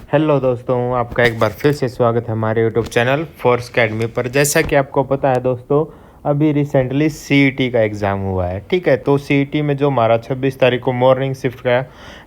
Hello दोस्तों, आपका एक बार फिर से स्वागत है हमारे यूट्यूब चैनल फोर्स अकेडमी पर। जैसा कि आपको पता है दोस्तों, अभी रिसेंटली सीईटी का एग्ज़ाम हुआ है। ठीक है, तो सीईटी में जो हमारा 26 तारीख को मॉर्निंग शिफ्ट का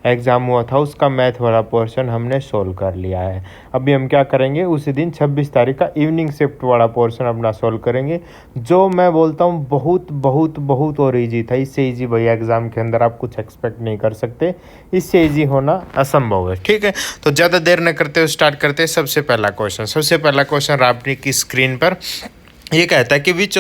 एग्ज़ाम हुआ था, उसका मैथ वाला पोर्शन हमने सोल्व कर लिया है। अभी हम क्या करेंगे, उसी दिन 26 तारीख का इवनिंग शिफ्ट वाला पोर्शन अपना सोल्व करेंगे, जो मैं बोलता हूँ बहुत बहुत बहुत और ईजी था। इससे ईजी भैया एग्ज़ाम के अंदर आप कुछ एक्सपेक्ट नहीं कर सकते, इससे ईजी होना असंभव है। ठीक है, तो ज़्यादा देर न करते हुए स्टार्ट करते हैं। सबसे पहला क्वेश्चन आपने की स्क्रीन पर ये कहता है कि which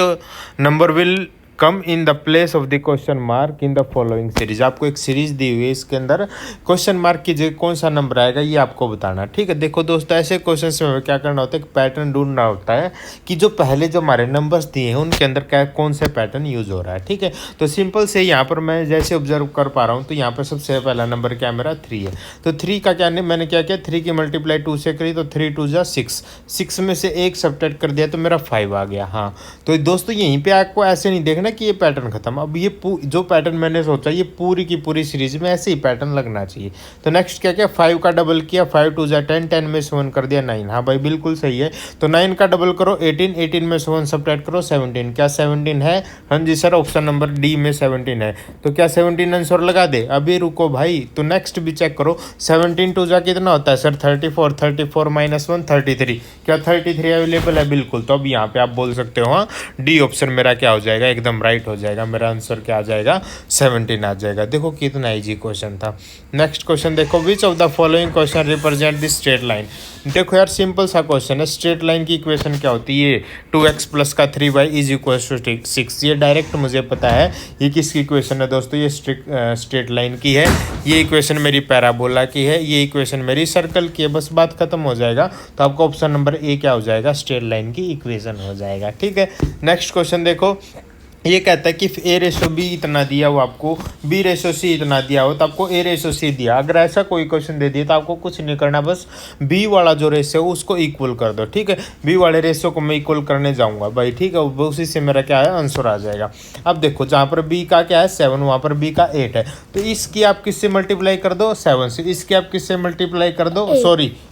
number will come in the place of the question mark in the following series. आपको एक सीरीज दी हुई है, इसके अंदर क्वेश्चन मार्क की जगह कौन सा नंबर आएगा ये आपको बताना। ठीक है, देखो दोस्तों, ऐसे क्वेश्चन में क्या करना होता है, एक पैटर्न ढूंढना होता है कि जो पहले जो हमारे नंबर्स दिए हैं उनके अंदर क्या कौन सा पैटर्न यूज हो रहा है। ठीक है, तो सिंपल से यहाँ पर मैं जैसे ऑब्जर्व कर पा रहा हूँ, तो यहाँ पर सबसे पहला नंबर क्या मेरा 3 है। तो 3 का क्या मैंने क्या किया, 3 की मल्टीप्लाई 2 से करी, तो 3 2 जा 6, 6 में से 1 सब्ट्रैक्ट कर दिया तो मेरा 5 आ गया। हाँ, तो दोस्तों यहीं पे आपको ऐसे नहीं देखना कि ये पैटर्न खत्म। अब ये जो पैटर्न मैंने सोचा, ये पूरी की पूरी सीरीज में ऐसे ही पैटर्न लगना चाहिए। तो नेक्स्ट क्या किया, 5 का डबल किया, 5 2 जा 10, 10 में से 1 कर दिया 9। हाँ भाई बिल्कुल सही है। तो 9 का डबल करो 18, 18 में से 1 सब्ट्रैक्ट करो 17। क्या 17 है? हाँ जी सर, ऑप्शन नंबर डी में 17 है। तो क्या 17 आंसर लगा दे? अभी रुको भाई, तो नेक्स्ट भी चेक करो। 17 2 जा कितना होता है सर? 34, 34 माइनस 1 33। क्या 33 अवेलेबल है? बिल्कुल। तो अब यहाँ पे आप बोल सकते हो हाँ, डी ऑप्शन मेरा क्या हो जाएगा, एकदम राइट हो जाएगा। मेरा आंसर क्या आ जाएगा, 17 आ जाएगा। देखो कितना इजी क्वेश्चन था। नेक्स्ट क्वेश्चन देखो, which of the following question represent this straight line. देखो यार, सिंपल सा क्वेश्चन है। स्ट्रेट लाइन की इक्वेशन क्या होती है? 2x प्लस का 3y इज इक्वल टू 6। ये डायरेक्ट मुझे पता है ये किसकी इक्वेशन है दोस्तों, ये स्ट्रेट लाइन की है। ये इक्वेशन मेरी पैराबोला की है, ये इक्वेशन मेरी सर्कल की है। बस बात खत्म हो जाएगा। तो आपको ऑप्शन नंबर ए क्या हो जाएगा, स्ट्रेट लाइन की इक्वेशन हो जाएगा। ठीक है, नेक्स्ट क्वेश्चन देखो, ये कहता है कि ए रेशो बी इतना दिया हो आपको, बी रेशो सी इतना दिया हो, तो आपको ए रेशो सी दिया। अगर ऐसा कोई क्वेश्चन दे दिया तो आपको कुछ नहीं करना, बस बी वाला जो रेशो है उसको इक्वल कर दो। ठीक है, बी वाले रेशो को मैं इक्वल करने जाऊंगा भाई। ठीक है, उसी से मेरा क्या है, आंसर आ जाएगा। अब देखो, जहाँ पर बी का क्या है 7, वहाँ पर बी का 8 है। तो इसकी आप किससे मल्टीप्लाई कर दो, 7 से। इसकी आप किससे मल्टीप्लाई कर दो,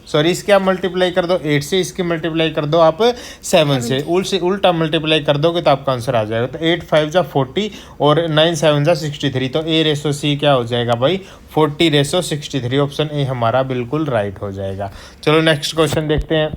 सॉरी इसके आप मल्टीप्लाई कर दो 8 से, इसकी मल्टीप्लाई कर दो आप 7 से। उल्टा मल्टीप्लाई कर दोगे तो आपका आंसर आ जाएगा। तो 8 5 जा 40 और 9 7 जा 63। तो ए रेशो सी क्या हो जाएगा भाई, 40 रेशो 63। ऑप्शन ए हमारा बिल्कुल राइट हो जाएगा। चलो नेक्स्ट क्वेश्चन देखते हैं।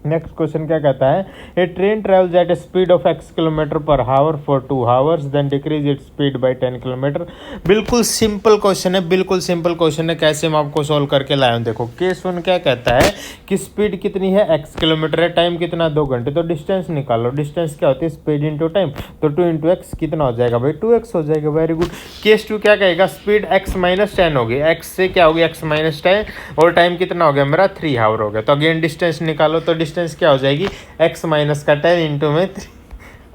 नेक्स्ट क्वेश्चन क्या कहता है, a train travels at a speed of x kilometre per hour for 2 hours then decrease its speed by 10 kilometre. बिल्कुल सिंपल क्वेश्चन है, बिल्कुल सिंपल क्वेश्चन है। कैसे मैं आपको सॉल्व करके लाया हूँ, देखो केस 1 क्या कहता है कि स्पीड कितनी है, x किलोमीटर है, टाइम कितना 2 घंटे। तो डिस्टेंस निकालो, डिस्टेंस क्या होती है, स्पीड इंटू टाइम। तो 2 इंटू एक्स कितना हो जाएगा भाई, 2x हो जाएगा। Very good. केस 2 क्या कहेगा, स्पीड x माइनस 10 होगी, x से क्या होगी x माइनस 10, और टाइम कितना हो गया मेरा 3 आवर हो गया। तो अगेन डिस्टेंस निकालो, तो डिस्टेंस क्या हो जाएगी, x माइनस का 10 इंटू में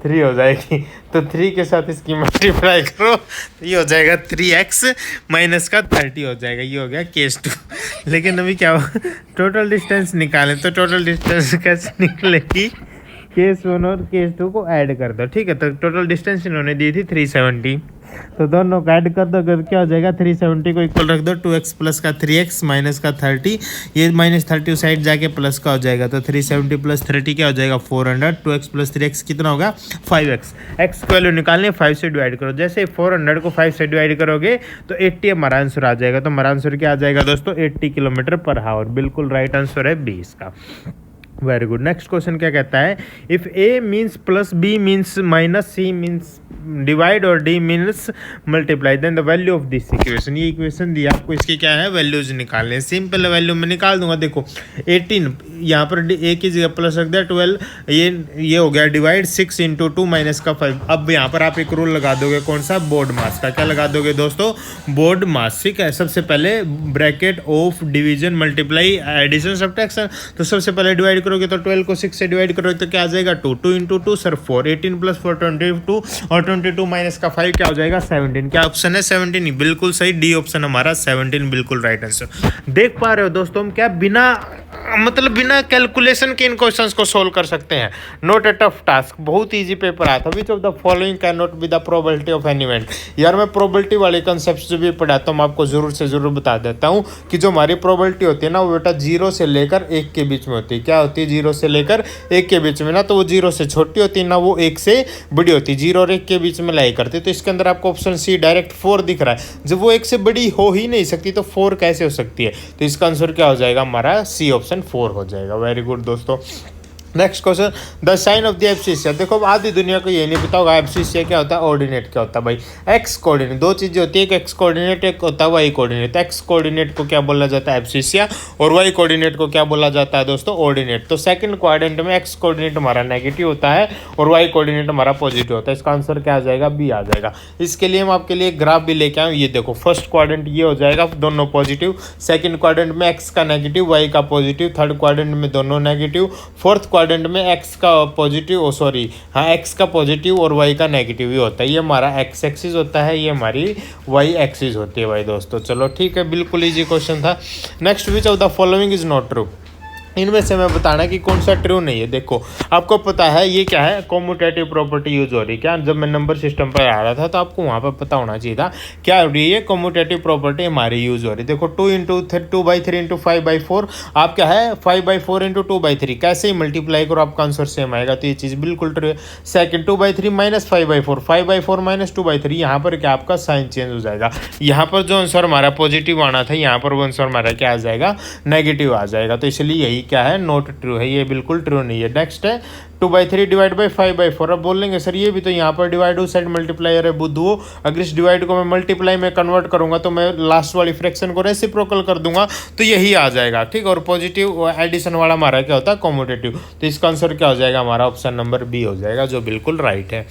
3 हो जाएगी। तो 3 के साथ इसकी मल्टीप्लाई करो तो ये हो जाएगा 3x माइनस का 30 हो जाएगा। ये हो गया केस 2। लेकिन अभी क्या हो, टोटल डिस्टेंस निकालें तो टोटल डिस्टेंस कैसे निकलेगी, केस 1 और केस 2 को ऐड कर दो। ठीक है, तो टोटल डिस्टेंस इन्होंने दी थी 370, तो दोनों को ऐड कर दो, अगर क्या हो जाएगा 370 को इक्वल रख दो 2x प्लस का 3x माइनस का 30, ये माइनस 30 साइड जाके प्लस का हो जाएगा। तो 370 प्लस 30 क्या हो जाएगा 400, 2x प्लस 3x कितना होगा 5x। x की वैल्यू निकालनी है, 5 से डिवाइड करो। जैसे 400 को 5 से डिवाइड करोगे तो 80 हमारा आंसर आ जाएगा। तो हमारा आंसर क्या आ जाएगा दोस्तों, 80 किलोमीटर पर आवर। बिल्कुल राइट आंसर है बी इसका। Very good. नेक्स्ट क्वेश्चन क्या कहता है, if A means plus B means minus C means divide और D means multiply then the value of this equation. ये इक्वेशन दी आपको, इसकी क्या है वैल्यूज निकालने। सिंपल वैल्यू मैं निकाल दूंगा। देखो 18 यहाँ पर ए की जगह प्लस रख दिया, 12 ये हो गया डिवाइड 6 इंटू 2 माइनस का 5। अब यहाँ पर आप एक रूल लगा दोगे, कौन सा, बोर्ड मास का। क्या लगा दोगे दोस्तों, बोर्ड मास। ठीक है, सबसे पहले bracket of division multiply addition subtraction. तो सबसे पहले डिवाइड करोगे तो 12 को 6 से डिवाइड करोगे तो क्या आ जाएगा 2, 2 इंटू 2 सर 4, 18 प्लस 4 22 और 22 माइनस का 5 क्या हो जाएगा 17। क्या ऑप्शन है 17, बिल्कुल सही, डी ऑप्शन हमारा 17 बिल्कुल राइट आंसर। देख पा रहे हो दोस्तों, हम क्या बिना मतलब बिना कैलकुलेशन के इन क्वेश्चंस को सोल्व कर सकते हैं। नॉट ए टफ टास्क, बहुत इजी पेपर आया था। Which of the following can not be the probability of an event. यार मैं प्रोबेबिलिटी वाले कंसेप्ट जो भी पढ़ाता हूँ मैं आपको जरूर से जरूर बता देता हूँ कि जो हमारी प्रोबेबिलिटी होती है ना वो बेटा 0 से लेकर 1 के बीच में होती है। क्या होती है? 0 से लेकर 1 के बीच में ना, तो वो 0 से छोटी होती है ना, वो 1 से बड़ी होती है। 0 और 1 के बीच में लाई करती है। तो इसके अंदर आपको ऑप्शन सी डायरेक्ट 4 दिख रहा है। जब वो 1 से बड़ी हो ही नहीं सकती तो 4 कैसे हो सकती है? तो इसका आंसर क्या हो जाएगा? हमारा सी ऑप्शन 4 हो जाएगा। वेरी गुड दोस्तों। Next question, the sign of the abscissa. देखो आधी दुनिया को ये नहीं पता होगा एब्सिसिया क्या होता है, ऑर्डिनेट क्या होता है भाई। एक्स कोऑर्डिनेट, दो चीजें होती है, एक एक्स कोऑर्डिनेट एक होता है वाई कोऑर्डिनेट। एक्स कोऑर्डिनेट को क्या बोला जाता है? एब्सिसिया। और वाई कोऑर्डिनेट को क्या बोला जाता है दोस्तों? ऑर्डिनेट। तो सेकंड क्वाड्रेंट में एक्स कोऑर्डिनेट हमारा नेगेटिव होता है और वाई कोऑर्डिनेट हमारा पॉजिटिव होता है। इसका आंसर क्या आ जाएगा? बी आ जाएगा। इसके लिए हम आपके लिए ग्राफ भी लेके आए। ये देखो फर्स्ट क्वाड्रेंट ये हो जाएगा, दोनों पॉजिटिव। सेकंड क्वाड्रेंट में एक्स का नेगेटिव वाई का पॉजिटिव। थर्ड क्वाड्रेंट में दोनों नेगेटिव। फोर्थ क्वाड्रेंट में एक्स का पॉजिटिव, सॉरी हाँ एक्स का पॉजिटिव और वाई का नेगेटिव ही होता है। ये हमारा एक्स एक्सिस होता है, ये हमारी वाई एक्सिस होती है भाई दोस्तों। चलो ठीक है, बिल्कुल इजी क्वेश्चन था। Next, which of the following is not true. इनमें से मैं बताना कि कौन सा ट्रू नहीं है। देखो आपको पता है ये क्या है, कॉम्यूटेटिव प्रॉपर्टी यूज हो रही है। क्या जब मैं नंबर सिस्टम पर आ रहा था तो आपको वहाँ पर पता होना चाहिए था क्या हो रही है, कॉम्यूटेटिव प्रॉपर्टी हमारी यूज हो रही है। देखो 2/3 इंटू 5/4, आप क्या है 5/4 इंटू 2/3 कैसे ही मल्टीप्लाई करो आपका आंसर सेम आएगा। तो ये चीज़ बिल्कुल ट्रू है। सेकंड 2/3 माइनस 5/4, 5/4 माइनस 2/3, यहाँ पर क्या आपका साइन चेंज हो जाएगा। यहाँ पर जो आंसर हमारा पॉजिटिव आना था यहाँ पर वो आंसर हमारा क्या आ जाएगा? नेगेटिव आ जाएगा। तो इसलिए यही क्या है? नॉट ट्रू है, ये बिल्कुल ट्रू नहीं है। नेक्स्ट है 2/3 डिवाइड बाई 5/4। अब बोलेंगे सर ये भी तो यहाँ पर डिवाइड हो साइड मल्टीप्लायर है बुद्धू, अगर इस डिवाइड को मैं मल्टीप्लाई में कन्वर्ट करूंगा तो मैं लास्ट वाली फ्रैक्शन को रेसिप्रोकल कर दूंगा तो यही आ जाएगा। ठीक, और पॉजिटिव एडिशन वाला हमारा क्या होता है? कॉम्यूटेटिव। तो इसका आंसर क्या हो जाएगा? हमारा ऑप्शन नंबर बी हो जाएगा, जो बिल्कुल राइट है।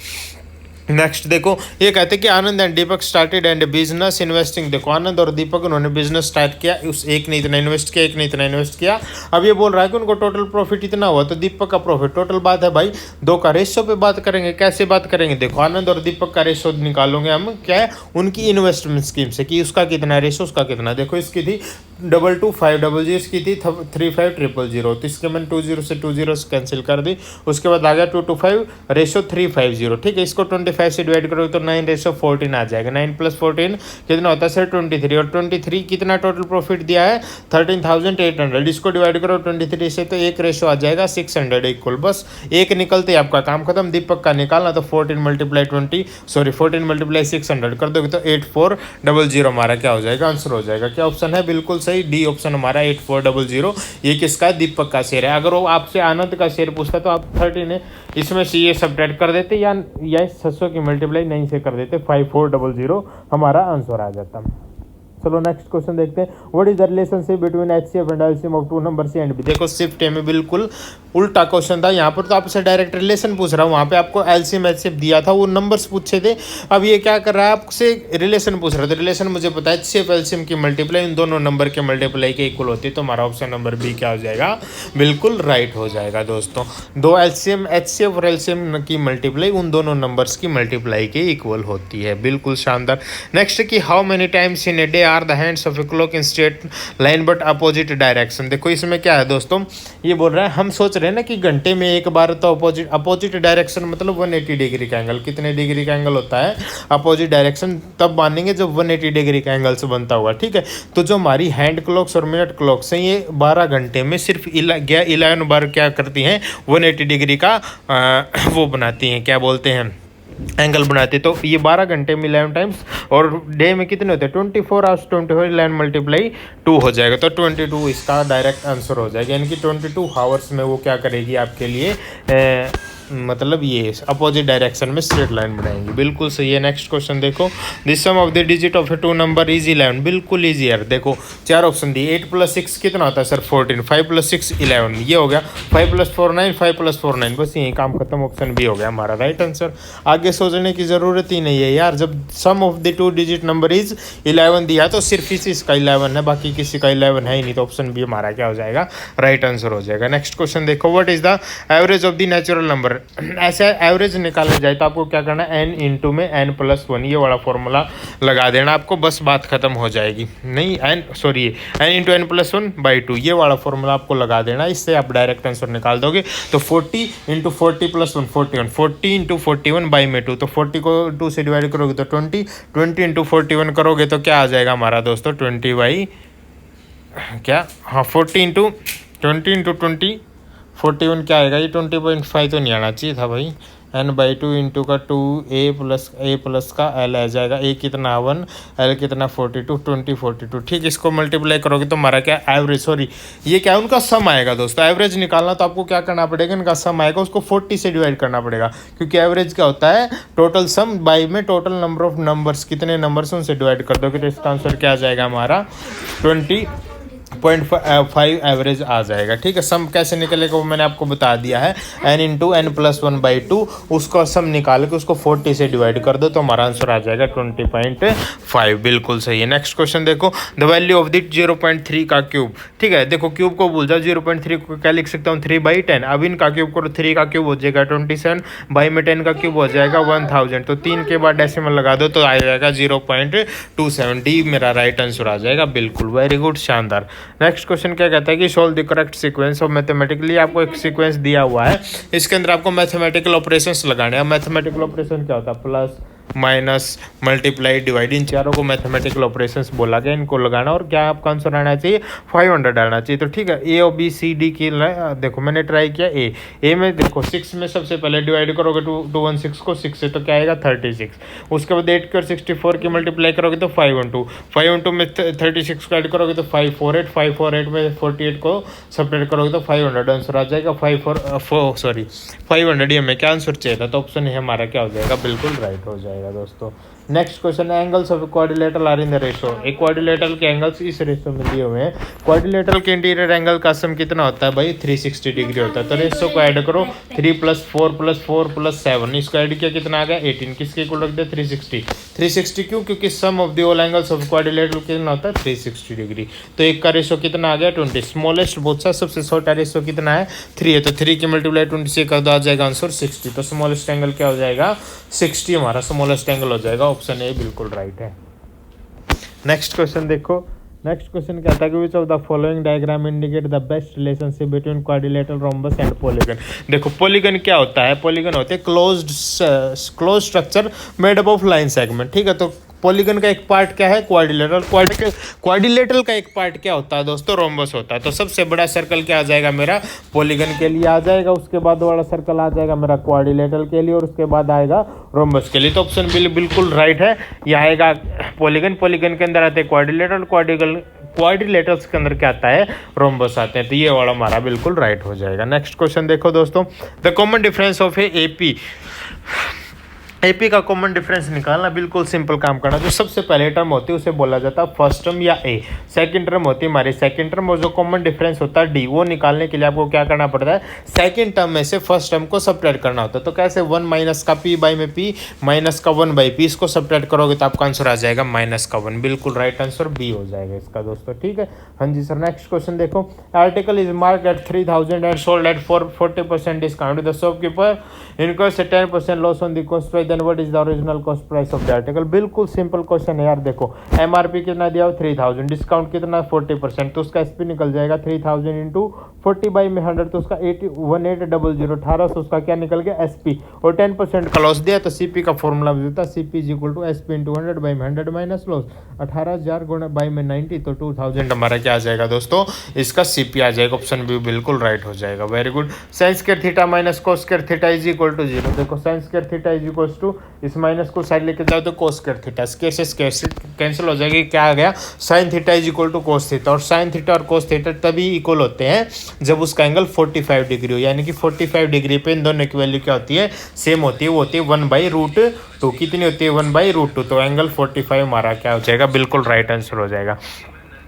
नेक्स्ट देखो ये कहते हैं कि Anand and Deepak started and business investing. देखो आनंद और दीपक उन्होंने बिजनेस स्टार्ट किया, उस एक ने इतना इन्वेस्ट किया, एक ने इतना इन्वेस्ट किया। अब ये बोल रहा है कि उनको टोटल प्रॉफिट इतना हुआ, तो दीपक का प्रॉफिट टोटल बात है भाई, दो का रेशो पे बात करेंगे। कैसे बात करेंगे? देखो आनंद और दीपक का रेशो निकालोगे हम क्या है उनकी इन्वेस्टमेंट स्कीम से कि उसका कितना रेशो उसका कितना। देखो इसकी थी 22500, इसकी थी 3500, तो इसके मैंने 20 से 20 कैंसिल कर दी। उसके बाद आ गया 225 रेशो 350। ठीक है, इसको 25 से डिवाइड करोगे तो 9/14 आ जाएगा। 9 + 14 कितना होता है सर? 23। और 23 कितना टोटल प्रॉफिट दिया है? 13,800। इसको डिवाइड करो 23 से तो एक रेशो आ जाएगा 600 इक्वल। बस एक निकलते आपका काम खत्म। दीपक का निकालना तो 14 × 600 कर दोगे तो 8400 हमारा क्या हो जाएगा? आंसर हो जाएगा। क्या ऑप्शन है? बिल्कुल सही, डी ऑप्शन हमारा 8400। ये किसका है? दीपक का शेयर है। अगर वो आपसे आनंद का शेयर पूछता तो आप 13 इसमें से ये सब्ट्रैक्ट कर देते या 600 की मल्टीप्लाई 9 से कर देते, 5400 हमारा आंसर आ जाता। चलो नेक्स्ट क्वेश्चन देखते हैं। What is the relationship between HCF and LCM of two number C and B. देखो शिफ्ट ए में बिल्कुल उल्टा क्वेश्चन था। यहाँ पर तो आपसे डायरेक्ट रिलेशन पूछ रहा हूँ, वहाँ पे आपको एलसीएम एचसीएफ दिया था, वो नंबर्स पूछे थे। अब ये क्या कर रहा है? आपसे रिलेशन पूछ रहा था। रिलेशन मुझे पता है एचसीएफ एलसीएम की मल्टीप्लाई इन दोनों नंबर के मल्टीप्लाई के इक्वल होती है। तो हमारा ऑप्शन नंबर बी क्या हो जाएगा? बिल्कुल राइट हो जाएगा दोस्तों। दो एलसीएम एचसीएफ और एलसीएम की मल्टीप्लाई उन दोनों नंबर्स की मल्टीप्लाई के इक्वल होती है। बिल्कुल शानदार। नेक्स्ट कि how many times in a day are the hands of clock in straight line but opposite direction. देखो इसमें क्या है दोस्तों, ये बोल रहा है हम सोच रहे हैं ना कि घंटे में एक बार तो अपोजिट डायरेक्शन मतलब 180 डिग्री का एंगल। कितने डिग्री का एंगल होता है? अपोजिट डायरेक्शन तब मानेंगे जब 180 डिग्री का एंगल से बनता हुआ। ठीक है, तो जो हमारी हैंड क्लॉक्स और मिनट क्लॉक्स हैं ये 12 घंटे में सिर्फ 11 बार क्या करती हैं? 180 डिग्री का वो बनाती हैं, क्या बोलते हैं, एंगल बनाते। तो ये 12 घंटे में 11 टाइम्स, और डे में कितने होते हैं? 24 आवर्स, 24 11 मल्टीप्लाई 2 हो जाएगा। तो 22 इसका डायरेक्ट आंसर हो जाएगा। यानी कि 22 आवर्स में वो क्या करेगी आपके लिए मतलब ये अपोजिट डायरेक्शन में स्ट्रेट लाइन बनाएंगे। बिल्कुल सही है। नेक्स्ट क्वेश्चन देखो, this sum of the digit of a two number is 11। बिल्कुल इजी यार। देखो 4 ऑप्शन दिए। 8 + 6 कितना होता है सर? 14। 5 + 6 11, ये हो गया। 5 + 4 9, 5 + 4 9, बस यही काम खत्म। ऑप्शन बी हो गया हमारा राइट आंसर। आगे सोचने की जरूरत ही नहीं है यार। जब sum of the 2 digit number is 11 दिया तो सिर्फ इसी इसका 11 है, बाकी किसी का 11 है ही नहीं। तो ऑप्शन बी हमारा क्या हो जाएगा? राइट आंसर हो जाएगा। नेक्स्ट क्वेश्चन देखो, what is the average of the natural number. ऐसे एवरेज निकालने जाए तो आपको क्या करना है, n इंटू में n+1 ये वाला फॉर्मूला लगा देना आपको, बस बात खत्म हो जाएगी। नहीं n इंटू n+1/2 ये वाला फॉर्मूला आपको लगा देना, इससे आप डायरेक्ट आंसर निकाल दोगे। तो 40 इंटू 40+1 41, 40 इंटू 41/2, तो 40 को 2 से डिवाइड करोगे तो 20, 20 इंटू 41 करोगे तो क्या आ जाएगा हमारा दोस्तों 20 क्या, हाँ 40 इंटू 20 41 क्या आएगा, ये 20.5 तो नहीं आना चाहिए था भाई। n/2 इंटू का 2a का l आ जाएगा, a कितना 1, l कितना 42, 20 42। ठीक, इसको मल्टीप्लाई करोगे तो हमारा क्या एवरेज, ये क्या उनका सम आएगा दोस्तों। एवरेज निकालना तो आपको क्या करना पड़ेगा, इनका सम आएगा उसको 40 से डिवाइड करना पड़ेगा, क्योंकि एवरेज क्या होता है टोटल सम बाई में टोटल नंबर ऑफ नंबर्स, कितने नंबर्स उनसे डिवाइड कर दोगे तो इसका आंसर क्या आ जाएगा हमारा 20.5 एवरेज आ जाएगा। ठीक है, सम कैसे निकलेगा वो मैंने आपको बता दिया है, n इंटू n+1/2 उसको सम निकाल के उसको 40 से डिवाइड कर दो तो हमारा आंसर आ जाएगा 20.5, बिल्कुल सही है। नेक्स्ट क्वेश्चन देखो, द वैल्यू ऑफ द 0.3 का क्यूब। ठीक है, देखो क्यूब को भूल जाओ, 0.3 को क्या लिख सकता हूँ 3/10। अब इनका क्यूब करो, 3 का क्यूब हो जाएगा 27, बाई में 10 का क्यूब हो जाएगा 1000, तो 3 के बाद डेसिमल लगा दो तो आ जाएगा 0.27। डी मेरा राइट आंसर आ जाएगा, बिल्कुल वेरी गुड, शानदार। नेक्स्ट क्वेश्चन क्या कहता है कि solve the correct sequence of mathematically, आपको एक सीक्वेंस दिया हुआ है, इसके अंदर आपको मैथमेटिकल ऑपरेशंस लगाने हैं। मैथमेटिकल ऑपरेशन क्या होता है, प्लस माइनस मल्टीप्लाई डिवाइड, इन चारों को मैथमेटिकल ऑपरेशंस बोला गया, इनको लगाना और क्या आपका आंसर आना चाहिए 500 आना चाहिए। तो ठीक है, ए और बी सी डी की देखो मैंने ट्राई किया, ए में देखो 6 में सबसे पहले डिवाइड करोगे 216 को 6 से तो क्या आएगा 36, उसके बाद 8 और 64 की मल्टीप्लाई करोगे तो 5 में 36 को ऐड करोगे तो 548 में 48 को सपरेट करोगे तो 500 आंसर आ जाएगा। 500 ये में क्या आंसर चाहिए था, तो ऑप्शन है हमारा क्या हो जाएगा, बिल्कुल राइट हो जाएगा दोस्तों। Next question, angles of quadrilateral are in the ratio. एक क्वाड्रिलेटरल के एंगल्स इस रेशो में दिए हुए हैं। क्वाड्रिलेटरल के इंटीरियर एंगल का सम कितना होता है भाई 360 डिग्री होता है। तो रेशो को ऐड करो 3 + 4 + 4 + 7, इसको ऐड किया कितना आ गया 18, किसके इक्वल रख दिया 360 क्यों, क्योंकि sum of the all angles of quadrilateral कितना होता है 360 डिग्री। तो एक का रेशो कितना आ गया 20, स्मॉलेस्ट बहुत सा सबसे छोटा रेशो कितना है 3 है, तो 3 की मल्टीप्लाई 20 से कर दो आ जाएगा आंसर 60। तो स्मॉलेस्ट एंगल क्या हो जाएगा 60, हमारा स्मॉलेस्ट एंगल हो जाएगा, ऑप्शन ए बिल्कुल राइट है। नेक्स्ट क्वेश्चन देखो, नेक्स्ट क्वेश्चन कहता है कि which of the following diagram indicate the best relationship between quadrilateral rhombus and polygon. देखो पॉलीगन क्या होता है, पॉलीगन होते हैं closed structure made up of line segment. ठीक है, तो पॉलीगन का एक पार्ट क्या है क्वाड्रिलेटरल, क्वाड्रिलेटरल का एक पार्ट क्या होता है दोस्तों रोम्बस होता है। तो सबसे बड़ा सर्कल क्या आ जाएगा मेरा पॉलीगन के लिए आ जाएगा, उसके बाद वाला सर्कल आ जाएगा मेरा क्वाड्रिलेटरल के लिए और उसके बाद आएगा रोम्बस के लिए। तो ऑप्शन बिल्कुल राइट है, यह आएगा पॉलीगन के अंदर आते हैं क्वाड्रिलेटरल, क्वाड्रिलेटरल्स के अंदर क्या आता है रोम्बस आते हैं। तो ये वाला हमारा बिल्कुल राइट हो जाएगा। नेक्स्ट क्वेश्चन देखो दोस्तों, the common difference of AP का कॉमन डिफरेंस निकालना बिल्कुल सिंपल काम करना। जो सबसे पहले टर्म होती है उसे बोला जाता है फर्स्ट टर्म या ए, सेकंड टर्म होती है हमारी सेकंड टर्म, और जो कॉमन डिफरेंस होता है डी, वो निकालने के लिए आपको क्या करना पड़ता है सेकंड टर्म में से फर्स्ट टर्म को सब्ट्रैक्ट करना होता है। तो कैसे 1 माइनस का पी बाई में पी माइनस का 1/p, इसको सब्ट्रैक्ट करोगे तो आपका आंसर आ जाएगा -1, बिल्कुल राइट आंसर बी हो जाएगा इसका दोस्तों। ठीक है, हाँ जी सर। नेक्स्ट क्वेश्चन देखो, article is marked at 3000 and sold at 40% discount, the shopkeeper incurs a 10% loss on the cost price, then what is the original cost price of the article. बिल्कुल सिंपल क्वेश्चन है यार। देखो MRP कितना दिया हो 3000, discount कितना 40%, तो उसका एसपी निकल जाएगा 3000 इंटू 40 बाई में 100, तो उसका 1800 1800 उसका क्या निकल गया एसपी, और 10% का लॉस दिया तो सीपी का फॉर्मूला देता CP is equal to SP into 100 by में 100 माइनस लॉस 18000 गुणा बाई में 90, तो 2000 हमारा क्या आ जाएगा दोस्तों इसका सीपी आ जाएगा। ऑप्शन बी बिल्कुल राइट हो जाएगा, very good. Sine square theta minus cos square theta is equal to 0। देखो sine square theta is equal to, इस माइनस को साइड लेके जाओ तो कोस स्क्वायर थीटा, स्क्वायर से स्क्वायर कैंसिल हो जाएगी, क्या आ गया sine theta is equal to cos theta. और साइन थीटा और कोस थीटा तभी इक्वल होते हैं जब उसका एंगल 45 डिग्री हो, यानी कि 45 डिग्री पे इन दोनों की वैल्यू क्या होती है सेम होती है, वो होती है 1/√2। कितनी होती है 1/√2, तो एंगल 45 हमारा क्या हो जाएगा बिल्कुल राइट आंसर हो जाएगा।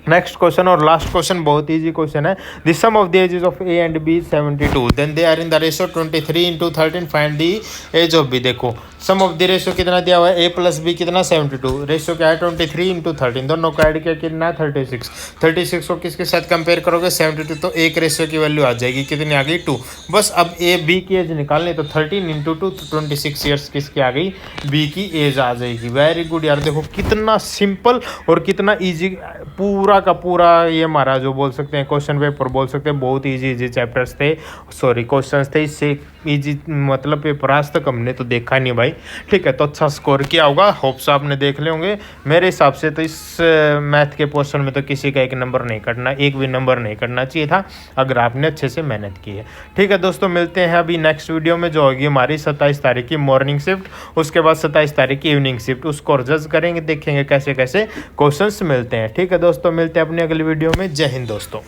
नेक्स्ट क्वेश्चन और लास्ट क्वेश्चन बहुत इजी क्वेश्चन है। The sum of the ages of A and B 72, then they are in the ratio 23 into 13, find the age of B. देखो सम ऑफ द रेशियो कितना दिया हुआ है, ए plus B कितना 72, ratio क्या है 23 इंटू 13, दोनों का ऐड किया कितना 36। 36 को किसके साथ कंपेयर करोगे 72, तो एक रेशियो की वैल्यू आ जाएगी, कितनी आ गई 2। बस अब ए बी की एज निकालनी, तो 13 इंटू 2 26 ईयर्स किसकी आ गई, बी की एज आ जाएगी। वेरी गुड यार, देखो कितना सिंपल और कितना ईजी, पूरा का पूरा ये हमारा जो बोल सकते हैं क्वेश्चन पेपर बोल सकते हैं, बहुत इजी चैप्टर्स थे, सॉरी क्वेश्चंस थे। इससे इजी मतलब पेपर आज तक हमने तो देखा नहीं भाई, ठीक है। तो अच्छा स्कोर किया होगा, होप्स आपने देख ले होंगे। मेरे हिसाब से तो इस मैथ के क्वेश्चन में तो किसी का एक नंबर नहीं कटना, एक भी नंबर नहीं कटना चाहिए था अगर आपने अच्छे से मेहनत की है। ठीक है दोस्तों, मिलते हैं अभी नेक्स्ट वीडियो में, जो होगी हमारी 27 तारीख की मॉर्निंग शिफ्ट, उसके बाद 27 तारीख की इवनिंग शिफ्ट, उसको जज करेंगे, देखेंगे कैसे कैसे क्वेश्चंस मिलते हैं। ठीक है दोस्तों, मिलते हैं अपनी अगली वीडियो में। जय हिंद दोस्तों।